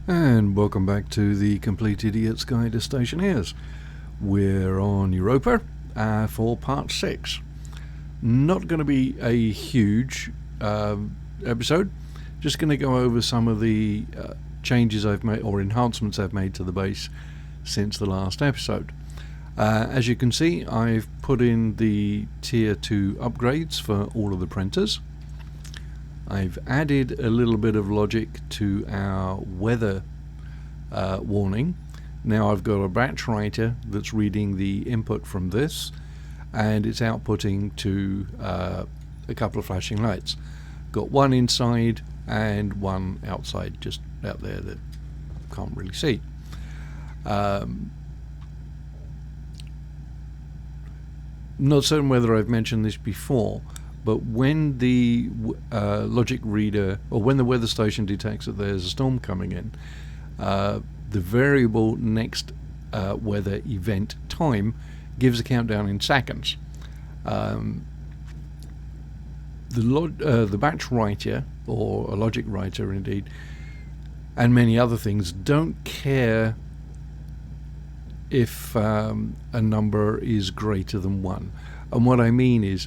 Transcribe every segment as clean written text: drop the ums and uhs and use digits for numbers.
And welcome back to the Complete Idiot's Guide to Stationeers. We're on Europa for part 6. Not going to be a huge episode, just going to go over some of the changes I've made or enhancements I've made to the base since the last episode. As you can see, I've put in the tier 2 upgrades for all of the printers. I've added a little bit of logic to our weather warning. Now I've got a batch writer that's reading the input from this, and it's outputting to a couple of flashing lights. Got one inside and one outside, just out there that can't really see. Not certain whether I've mentioned this before, but when the logic reader, or when the weather station detects that there's a storm coming in, the variable next weather event time gives a countdown in seconds. The batch writer, or a logic writer indeed, and many other things, don't care if a number is greater than 1. And what I mean is,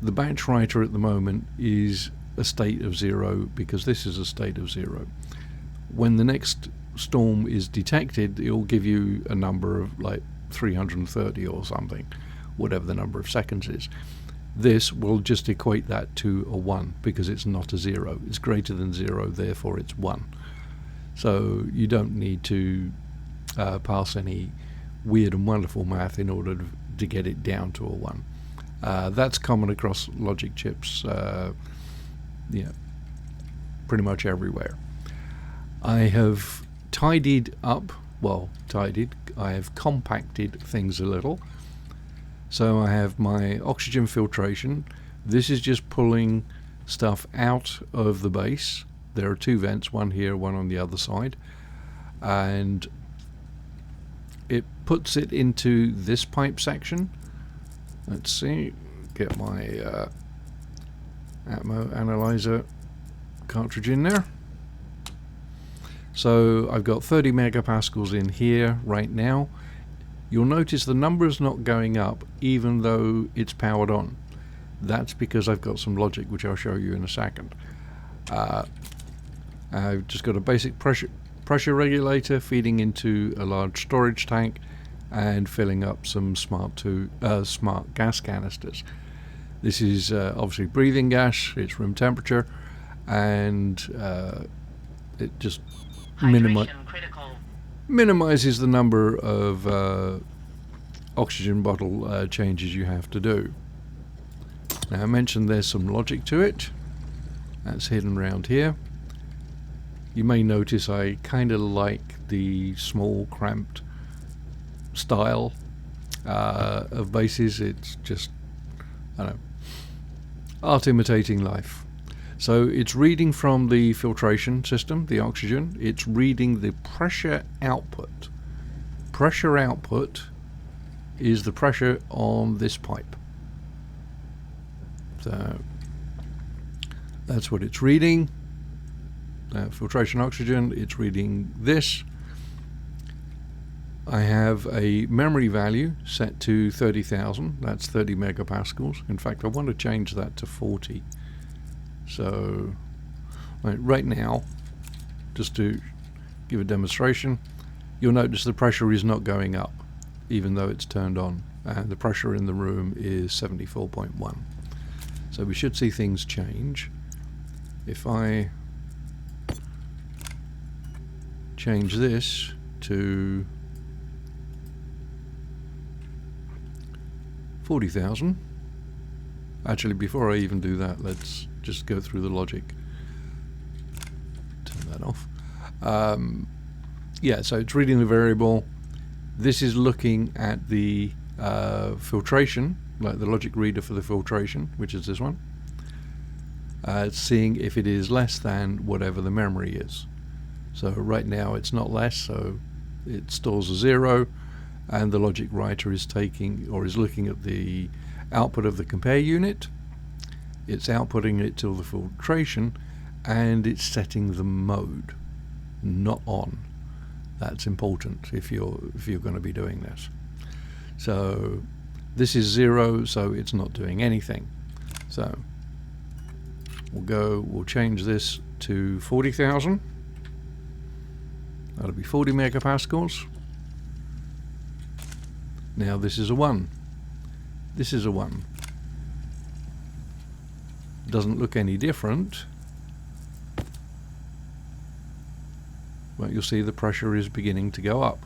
the batch writer at the moment is a state of 0 because this is a state of 0. When the next storm is detected, it will give you a number of like 330 or something, whatever the number of seconds is. This will just equate that to a 1 because it's not a 0. It's greater than 0, therefore it's 1. So you don't need to pass any weird and wonderful math in order to get it down to a 1. That's common across logic chips, pretty much everywhere. I have tidied up, I have compacted things a little. So I have my oxygen filtration. This is just pulling stuff out of the base. There are 2 vents, one here, one on the other side. And it puts it into this pipe section. Let's see, get my Atmo analyzer cartridge in there. So I've got 30 megapascals in here right now. You'll notice the number is not going up even though it's powered on. That's because I've got some logic which I'll show you in a second. I've just got a basic pressure regulator feeding into a large storage tank and filling up some smart gas canisters. This is obviously breathing gas, it's room temperature, and it just minimizes the number of oxygen bottle changes you have to do. Now I mentioned there's some logic to it. That's hidden around here. You may notice I kind of like the small cramped style of bases. It's just, I don't know, art imitating life. So it's reading from the filtration system, the oxygen. It's reading the pressure output. Pressure output is the pressure on this pipe. So that's what it's reading. Filtration oxygen, it's reading this. I have a memory value set to 30,000. That's 30 megapascals. In fact, I want to change that to 40. So right now, just to give a demonstration, you'll notice the pressure is not going up even though it's turned on, and the pressure in the room is 74.1. So we should see things change. If I change this to 40,000. Actually, before I even do that, let's just go through the logic. Turn that off. So it's reading the variable. This is looking at the filtration, like the logic reader for the filtration, which is this one. It's seeing if it is less than whatever the memory is. So right now it's not less, so it stores a 0, and the logic writer is taking, or is looking at the output of the compare unit. It's outputting it to the filtration, and it's setting the mode. not on. That's important if you're going to be doing this. So this is 0, so it's not doing anything. So we'll change this to 40,000. That'll be 40 megapascals. Now this is a 1. This is a 1. Doesn't look any different. But you'll see the pressure is beginning to go up.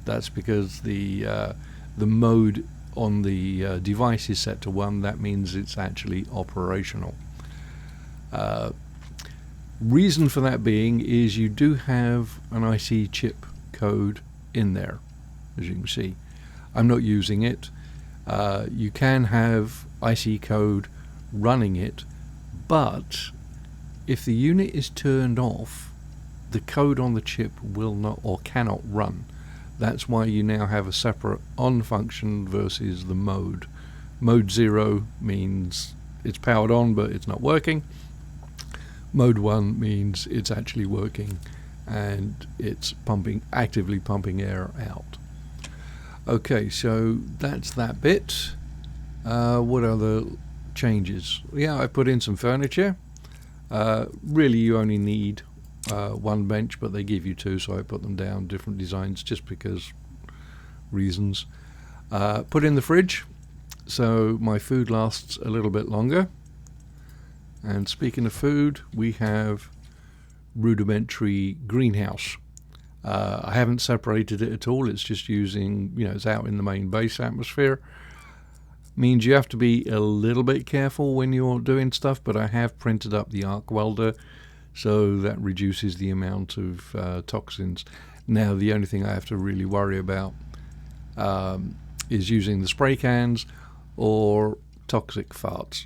That's because the mode on the device is set to 1. That means it's actually operational. Reason for that being is you do have an IC chip code in there, as you can see. I'm not using it. You can have IC code running it, but if the unit is turned off, the code on the chip will not or cannot run. That's why you now have a separate on function versus the mode. Mode 0 means it's powered on but it's not working. Mode 1 means it's actually working and it's actively pumping air out. Okay, so that's that bit. What other changes? Yeah, I put in some furniture. Really you only need one bench, but they give you 2, so I put them down, different designs, just because reasons. Put in the fridge so my food lasts a little bit longer. And speaking of food, we have rudimentary greenhouse. I haven't separated it at all. It's just using, it's out in the main base atmosphere. Means you have to be a little bit careful when you're doing stuff, but I have printed up the arc welder, so that reduces the amount of toxins. Now the only thing I have to really worry about is using the spray cans or toxic farts.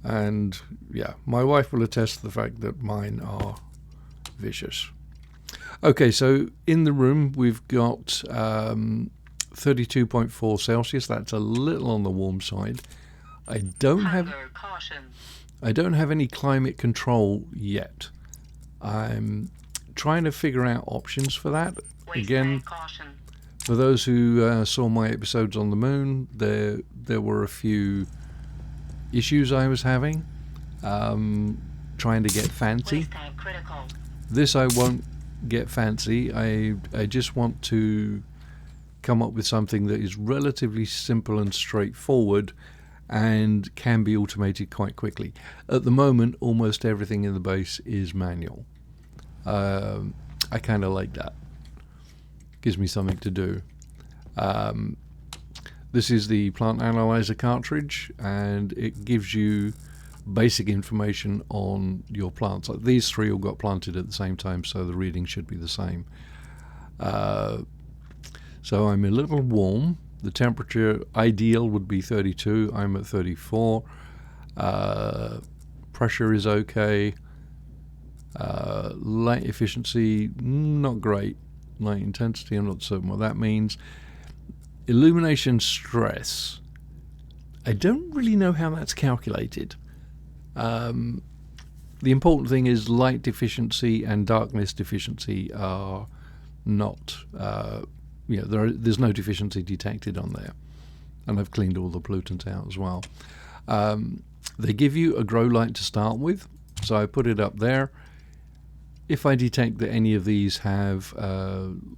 And yeah, my wife will attest to the fact that mine are vicious. Okay, so in the room we've got 32.4 Celsius. That's a little on the warm side. I don't have any climate control yet. I'm trying to figure out options for that. Again, for those who saw my episodes on the moon, there were a few issues I was having trying to get fancy. This I won't get fancy. I just want to come up with something that is relatively simple and straightforward and can be automated quite quickly. At the moment, almost everything in the base is manual. I kind of like that. Gives me something to do. This is the plant analyzer cartridge, and it gives you basic information on your plants. Like these 3 all got planted at the same time, so the reading should be the same. So I'm a little warm. The temperature ideal would be 32. I'm at 34. Pressure is okay. Light efficiency, not great. Light intensity, I'm not certain what that means. Illumination stress, I don't really know how that's calculated. The important thing is light deficiency and darkness deficiency are not, there's no deficiency detected on there. And I've cleaned all the pollutants out as well. They give you a grow light to start with, so I put it up there. If I detect that any of these have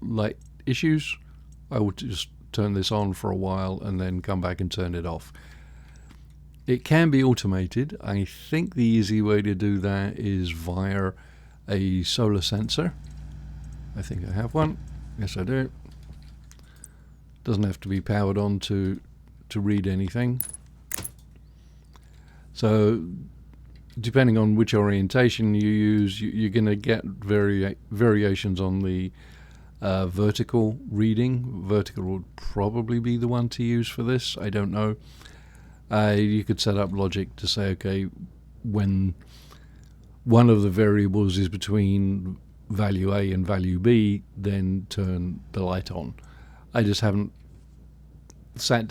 light issues, I would just turn this on for a while and then come back and turn it off. It can be automated. I think the easy way to do that is via a solar sensor. I think I have one. Yes, I do. Doesn't have to be powered on to read anything. So depending on which orientation you use, you're going to get variations on the vertical reading. Vertical would probably be the one to use for this. I don't know. You could set up logic to say, okay, when one of the variables is between value A and value B, then turn the light on. I just haven't sat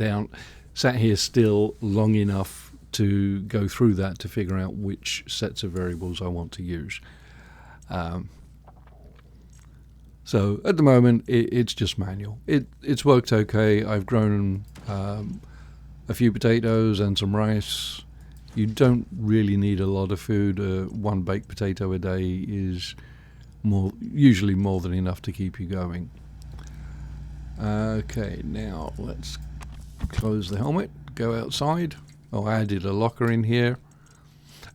here still long enough to go through that to figure out which sets of variables I want to use. So at the moment, it's just manual. It's worked okay. I've grown a few potatoes and some rice. You don't really need a lot of food. One baked potato a day is usually more than enough to keep you going. Okay, now let's close the helmet, go outside. Oh, I added a locker in here.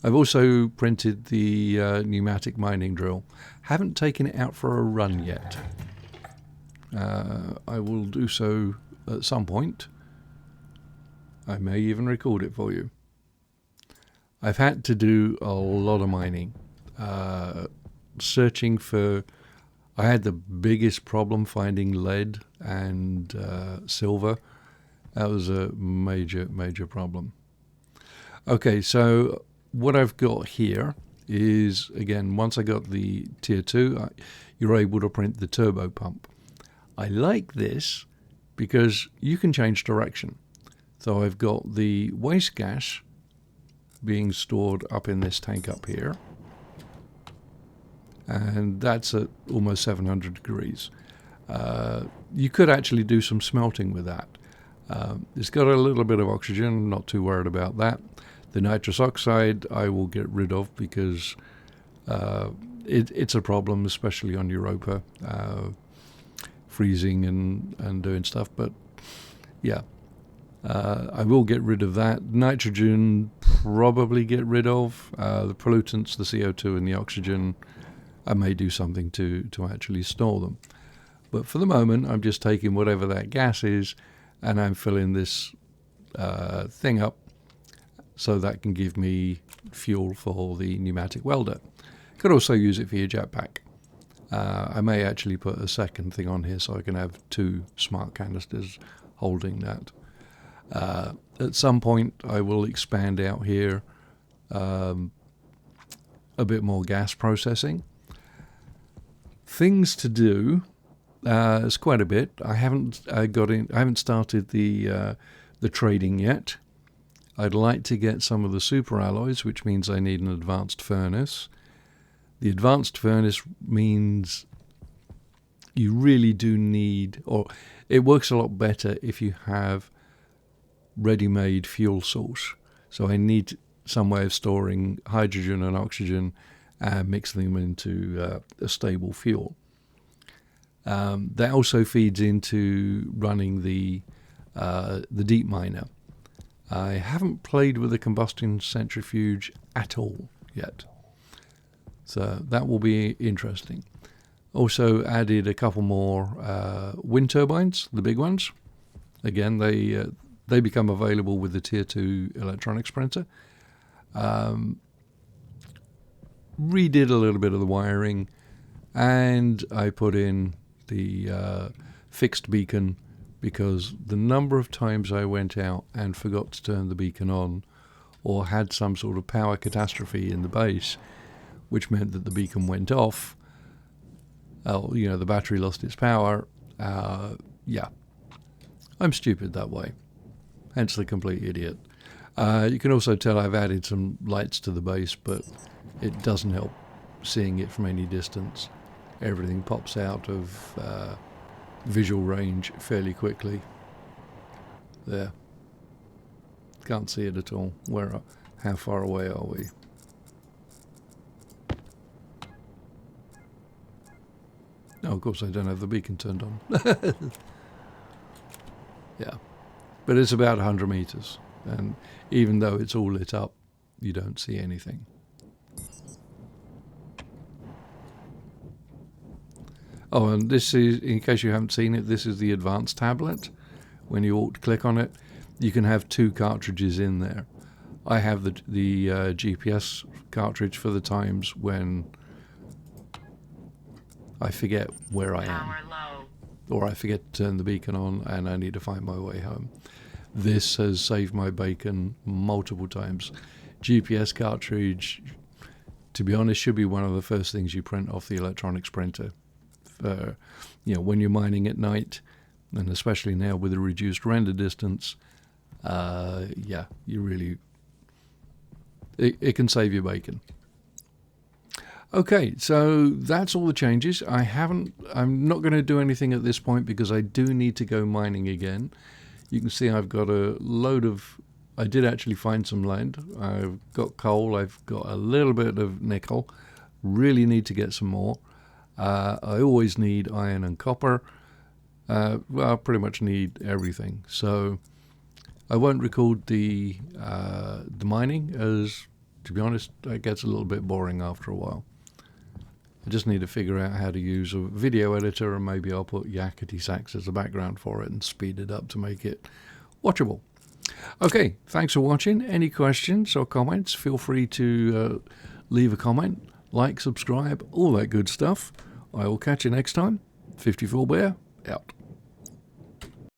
I've also printed the pneumatic mining drill. Haven't taken it out for a run yet. I will do so at some point. I may even record it for you. I've had to do a lot of mining. Searching for... I had the biggest problem finding lead and silver. That was a major problem. Okay, so what I've got here is, again, once I got the tier 2, you're able to print the turbo pump. I like this because you can change direction. So I've got the waste gas being stored up in this tank up here, and that's at almost 700 degrees. You could actually do some smelting with that. It's got a little bit of oxygen, not too worried about that. The nitrous oxide I will get rid of because it's a problem, especially on Europa, freezing and doing stuff. But yeah, I will get rid of that. Nitrogen probably get rid of. The pollutants, the CO2 and the oxygen, I may do something to actually store them. But for the moment, I'm just taking whatever that gas is and I'm filling this thing up so that can give me fuel for the pneumatic welder. Could also use it for your jetpack. I may actually put a second thing on here so I can have 2 smart canisters holding that. At some point I will expand out here a bit more gas processing. Things to do, it's quite a bit. I haven't started the trading yet. I'd like to get some of the super alloys, which means I need an advanced furnace. The advanced furnace means you really do need, or it works a lot better if you have ready-made fuel source. So I need some way of storing hydrogen and oxygen and mixing them into a stable fuel. That also feeds into running the deep miner. I haven't played with the combustion centrifuge at all yet, so that will be interesting. Also added a couple more wind turbines, the big ones. Again, they become available with the tier 2 electronics printer. Redid a little bit of the wiring, and I put in the fixed beacon because the number of times I went out and forgot to turn the beacon on or had some sort of power catastrophe in the base, which meant that the beacon went off. The battery lost its power. Yeah, I'm stupid that way. Hence the complete idiot. You can also tell I've added some lights to the base, but it doesn't help seeing it from any distance. Everything pops out of visual range fairly quickly. There. Can't see it at all. How far away are we? Oh, of course I don't have the beacon turned on. Yeah. But it's about 100 meters. And even though it's all lit up, you don't see anything. Oh, and this is, in case you haven't seen it, this is the advanced tablet. When you click on it, you can have 2 cartridges in there. I have the GPS cartridge for the times when I forget where I am, or I forget to turn the beacon on and I need to find my way home. This has saved my bacon multiple times. GPS cartridge, to be honest, should be one of the first things you print off the electronics printer. When you're mining at night, and especially now with a reduced render distance, you really, it can save your bacon. Okay, so that's all the changes. I'm not going to do anything at this point because I do need to go mining again. You can see I've got a load of, I did actually find some lead. I've got coal, I've got a little bit of nickel. Really need to get some more. I always need iron and copper. Well, I pretty much need everything. So I won't record the mining, as, to be honest, it gets a little bit boring after a while. I just need to figure out how to use a video editor, and maybe I'll put yakety sax as a background for it and speed it up to make it watchable. Okay, thanks for watching. Any questions or comments, feel free to leave a comment, like, subscribe, all that good stuff. I will catch you next time. 54 Bear, out.